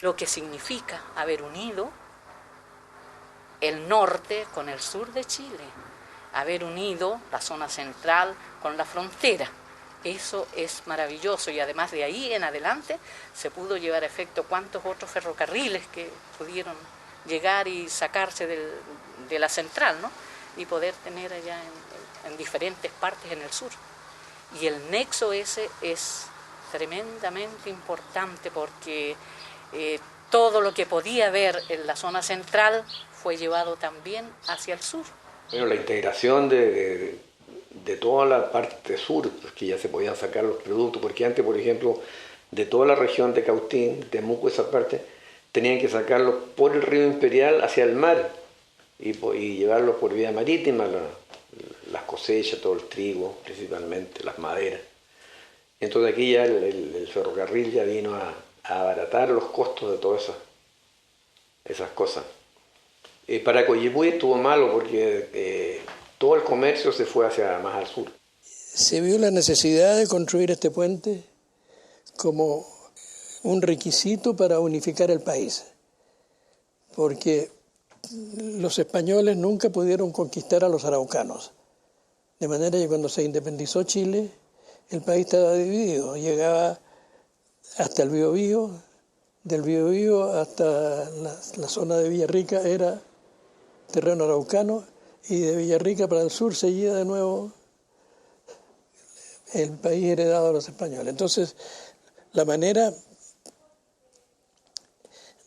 lo que significa haber unido el norte con el sur de Chile, haber unido la zona central con la frontera. Eso es maravilloso, y además de ahí en adelante se pudo llevar a efecto cuantos otros ferrocarriles que pudieron llegar y sacarse de la central, ¿no? Y poder tener allá en diferentes partes en el sur. Y el nexo ese es tremendamente importante porque todo lo que podía haber en la zona central fue llevado también hacia el sur. Bueno, la integración de toda la parte sur, pues, que ya se podían sacar los productos, porque antes, por ejemplo, de toda la región de Cautín, de Temuco, esa parte, tenían que sacarlos por el río Imperial hacia el mar y llevarlos por vía marítima, las cosechas, todo el trigo, principalmente, las maderas. Entonces aquí ya el ferrocarril ya vino a abaratar los costos de todas esas cosas. Para Coyipulli estuvo malo porque todo el comercio se fue hacia más al sur. Se vio la necesidad de construir este puente como un requisito para unificar el país, porque los españoles nunca pudieron conquistar a los araucanos, de manera que cuando se independizó Chile, el país estaba dividido, llegaba hasta el Biobío, del Biobío hasta la zona de Villarrica era terreno araucano, y de Villarrica para el sur seguía de nuevo el país heredado a los españoles. Entonces, la manera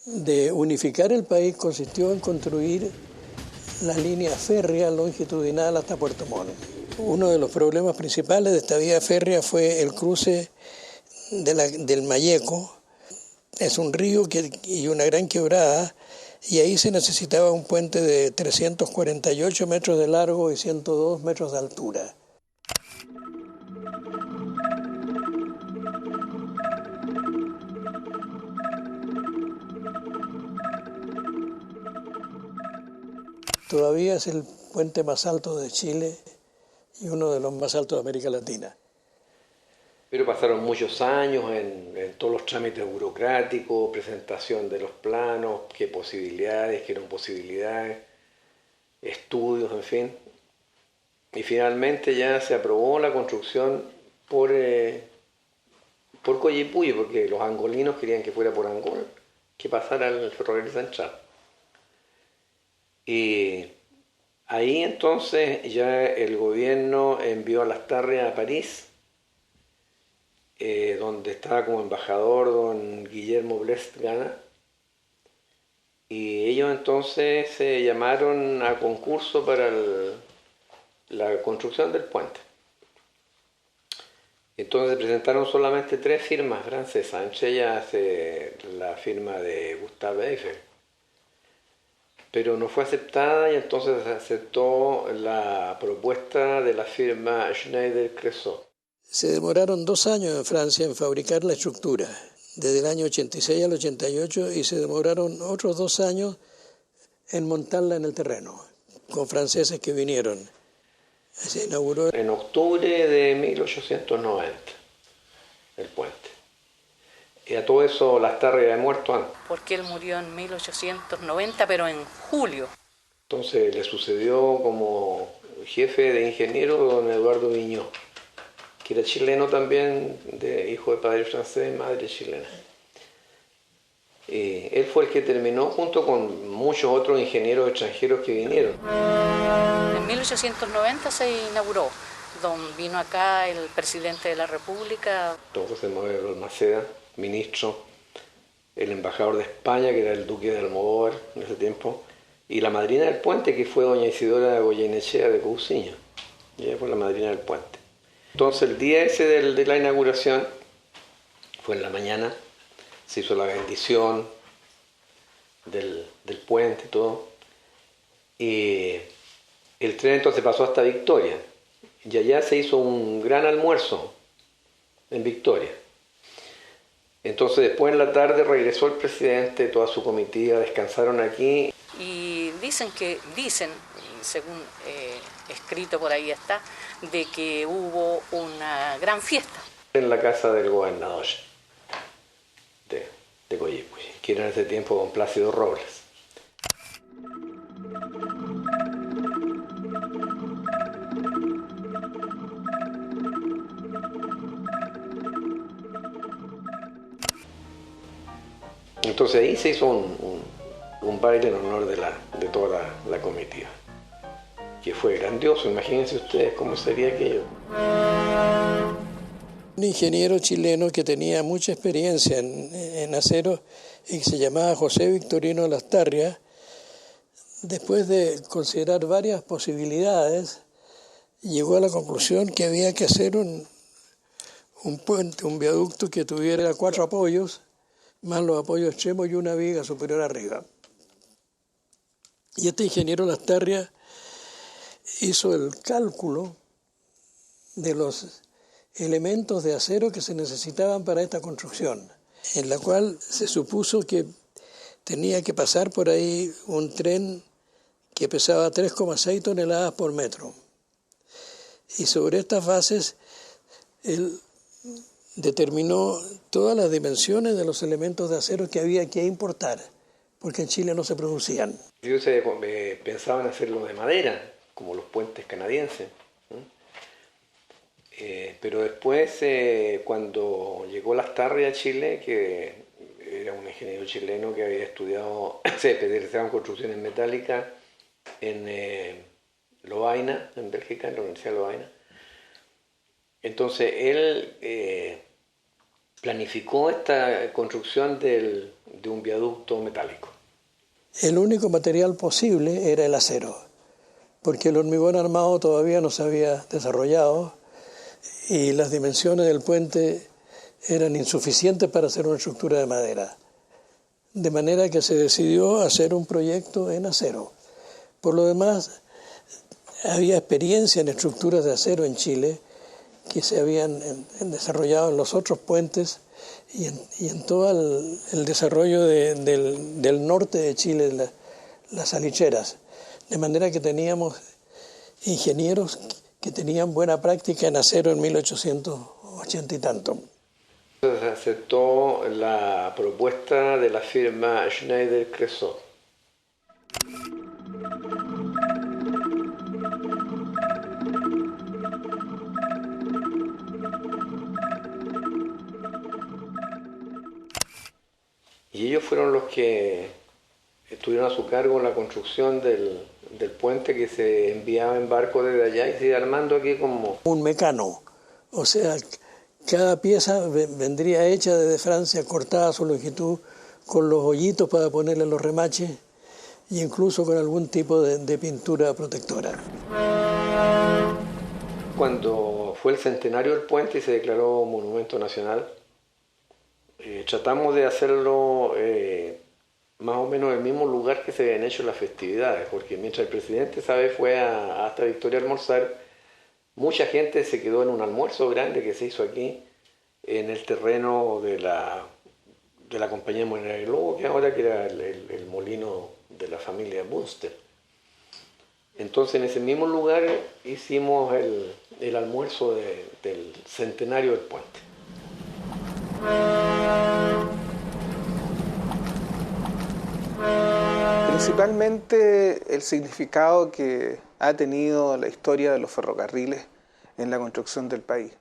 de unificar el país consistió en construir la línea férrea longitudinal hasta Puerto Montt. Uno de los problemas principales de esta vía férrea fue el cruce del Mayeco. Es un río y una gran quebrada, y ahí se necesitaba un puente de 348 metros de largo y 102 metros de altura. Todavía es el puente más alto de Chile y uno de los más altos de América Latina. Pero pasaron muchos años en todos los trámites burocráticos, presentación de los planos, qué posibilidades, qué no posibilidades, estudios, en fin. Y finalmente ya se aprobó la construcción por Coyipulli, porque los angolinos querían que fuera por Angol, que pasara el ferrocarril central. Y ahí entonces ya el gobierno envió a Lastarria a París, donde estaba como embajador don Guillermo Blest Gana, y ellos entonces se llamaron a concurso para la construcción del puente. Entonces se presentaron solamente 3 firmas francesas, entre ellas la firma de Gustave Eiffel, pero no fue aceptada, y entonces se aceptó la propuesta de la firma Schneider-Creusot. Se demoraron 2 años en Francia en fabricar la estructura, desde el año 86 al 88, y se demoraron otros 2 años en montarla en el terreno, con franceses que vinieron. Se inauguró en octubre de 1890 el puente. Y a todo eso Lastarria había muerto antes. Porque él murió en 1890, pero en julio. Entonces le sucedió como jefe de ingeniero don Eduardo Viñó, que era chileno también, hijo de padre francés, madre chilena. Él fue el que terminó junto con muchos otros ingenieros extranjeros que vinieron. En 1890 se inauguró. Vino acá el presidente de la República. Don José Manuel Balmaceda, ministro, el embajador de España, que era el duque de Almodóvar en ese tiempo, y la madrina del puente, que fue doña Isidora Goyenechea de Cousiño. Ella fue la madrina del puente. Entonces el día ese de la inauguración, fue en la mañana, se hizo la bendición del puente y todo, y el tren entonces pasó hasta Victoria, y allá se hizo un gran almuerzo en Victoria. Entonces después en la tarde regresó el presidente, toda su comitiva, descansaron aquí. Y dicen, según escrito por ahí está, de que hubo una gran fiesta. En la casa del gobernador de Coyhaique, que era en ese tiempo don Plácido Robles. Entonces ahí se hizo un baile en honor de toda la comitiva, que fue grandioso. Imagínense ustedes cómo sería aquello. Un ingeniero chileno que tenía mucha experiencia en acero y que se llamaba José Victorino Lastarria, después de considerar varias posibilidades, llegó a la conclusión que había que hacer un puente, un viaducto que tuviera 4 apoyos, más los apoyos extremos y una viga superior arriba. Y este ingeniero Lastarria hizo el cálculo de los elementos de acero que se necesitaban para esta construcción, en la cual se supuso que tenía que pasar por ahí un tren que pesaba 3,6 toneladas por metro. Y sobre estas bases él determinó todas las dimensiones de los elementos de acero que había que importar, porque en Chile no se producían. Ellos pensaban hacerlo de madera, como los puentes canadienses. Pero después, cuando llegó Lastarria a Chile, que era un ingeniero chileno que había estudiado, se especializaba en construcciones metálicas en Lovaina, en Bélgica, en la Universidad de Lovaina. Entonces él planificó esta construcción de un viaducto metálico. El único material posible era el acero, porque el hormigón armado todavía no se había desarrollado y las dimensiones del puente eran insuficientes para hacer una estructura de madera. De manera que se decidió hacer un proyecto en acero. Por lo demás, había experiencia en estructuras de acero en Chile que se habían desarrollado en los otros puentes y en todo el desarrollo del norte de Chile, las salicheras. De manera que teníamos ingenieros que tenían buena práctica en acero en 1880 y tanto. Entonces aceptó la propuesta de la firma Schneider-Creusot. Y ellos fueron los que estuvieron a su cargo la construcción del puente que se enviaba en barco desde allá y se iba armando aquí como un mecano. O sea, cada pieza vendría hecha desde Francia, cortada a su longitud, con los hoyitos para ponerle los remaches e incluso con algún tipo de pintura protectora. Cuando fue el centenario del puente y se declaró monumento nacional, tratamos de hacerlo más o menos en el mismo lugar que se habían hecho las festividades, porque mientras el presidente fue hasta Victoria a almorzar, mucha gente se quedó en un almuerzo grande que se hizo aquí, en el terreno de la compañía Molinera y Lobo, que ahora que era el molino de la familia Bunster. Entonces en ese mismo lugar hicimos el almuerzo del centenario del puente. Principalmente el significado que ha tenido la historia de los ferrocarriles en la construcción del país.